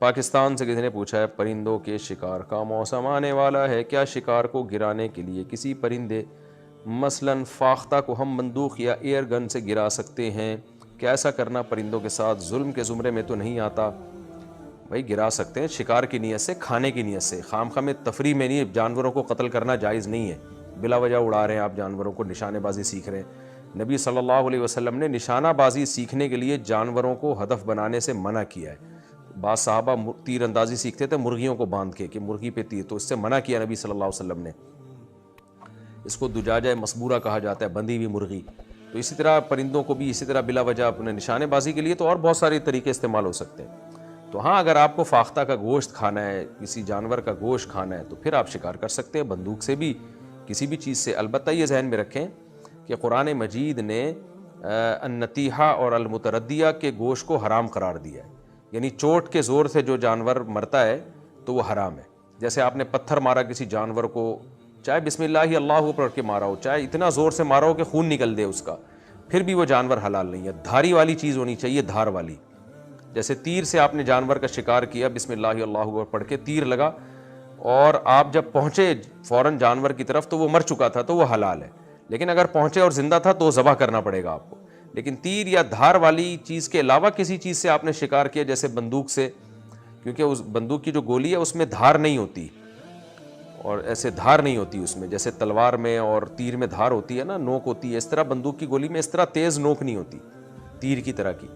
پاکستان سے کسی نے پوچھا ہے پرندوں کے شکار کا موسم آنے والا ہے، کیا شکار کو گرانے کے لیے کسی پرندے مثلاً فاختہ کو ہم بندوق یا ایئر گن سے گرا سکتے ہیں؟ کیا ایسا کرنا پرندوں کے ساتھ ظلم کے زمرے میں تو نہیں آتا؟ بھائی گرا سکتے ہیں شکار کی نیت سے، کھانے کی نیت سے، خام خواہ میں تفریح میں نہیں. جانوروں کو قتل کرنا جائز نہیں ہے، بلا وجہ اڑا رہے ہیں آپ جانوروں کو، نشانے بازی سیکھ رہے ہیں. نبی صلی اللہ علیہ وسلم نے نشانہ بازی سیکھنے کے لیے جانوروں کو ہدف بنانے سے منع کیا ہے. بعض صحابہ تیر اندازی سیکھتے تھے مرغیوں کو باندھ کے کہ مرغی پہ تیر، تو اس سے منع کیا نبی صلی اللہ علیہ وسلم نے. اس کو دجاجہ مسبورہ کہا جاتا ہے، بندھی ہوئی مرغی. تو اسی طرح پرندوں کو بھی اسی طرح بلا وجہ اپنے نشانے بازی کے لیے تو اور بہت سارے طریقے استعمال ہو سکتے ہیں. تو ہاں اگر آپ کو فاختہ کا گوشت کھانا ہے، کسی جانور کا گوشت کھانا ہے، تو پھر آپ شکار کر سکتے ہیں بندوق سے بھی، کسی بھی چیز سے. البتہ یہ ذہن میں رکھیں کہ قرآن مجید نے النتیحہ اور المتردیہ کے گوشت کو حرام قرار دیا ہے. یعنی چوٹ کے زور سے جو جانور مرتا ہے تو وہ حرام ہے. جیسے آپ نے پتھر مارا کسی جانور کو، چاہے بسم اللہ ہی اللہ پڑھ کے مارا ہو، چاہے اتنا زور سے مارا ہو کہ خون نکل دے اس کا، پھر بھی وہ جانور حلال نہیں ہے. دھاری والی چیز ہونی چاہیے، دھار والی. جیسے تیر سے آپ نے جانور کا شکار کیا، بسم اللہ اللہ پڑھ کے تیر لگا، اور آپ جب پہنچے فوراً جانور کی طرف تو وہ مر چکا تھا تو وہ حلال ہے. لیکن اگر پہنچے اور زندہ تھا تو ذبح کرنا پڑے گا آپ کو. لیکن تیر یا دھار والی چیز کے علاوہ کسی چیز سے آپ نے شکار کیا، جیسے بندوق سے، کیونکہ اس بندوق کی جو گولی ہے اس میں دھار نہیں ہوتی، اور ایسے دھار نہیں ہوتی اس میں، جیسے تلوار میں اور تیر میں دھار ہوتی ہے نا، نوک ہوتی ہے، اس طرح بندوق کی گولی میں اس طرح تیز نوک نہیں ہوتی تیر کی طرح کی.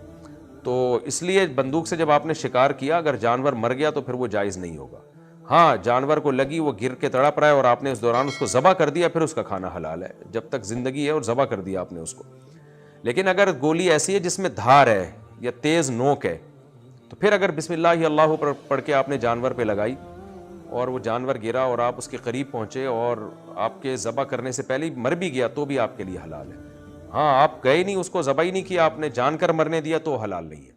تو اس لیے بندوق سے جب آپ نے شکار کیا، اگر جانور مر گیا تو پھر وہ جائز نہیں ہوگا. ہاں جانور کو لگی، وہ گر کے تڑپ رہا ہے اور آپ نے اس دوران اس کو ذبح کر دیا، پھر اس کا کھانا حلال ہے جب تک زندگی ہے، اور ذبح کر دیا آپ نے اس کو. لیکن اگر گولی ایسی ہے جس میں دھار ہے یا تیز نوک ہے، تو پھر اگر بسم اللہ اللہ پڑھ کے آپ نے جانور پہ لگائی اور وہ جانور گرا اور آپ اس کے قریب پہنچے اور آپ کے ذبح کرنے سے پہلے مر بھی گیا تو بھی آپ کے لیے حلال ہے. ہاں آپ گئے نہیں، اس کو ذبح ہی نہیں کیا، آپ نے جان کر مرنے دیا تو حلال نہیں ہے.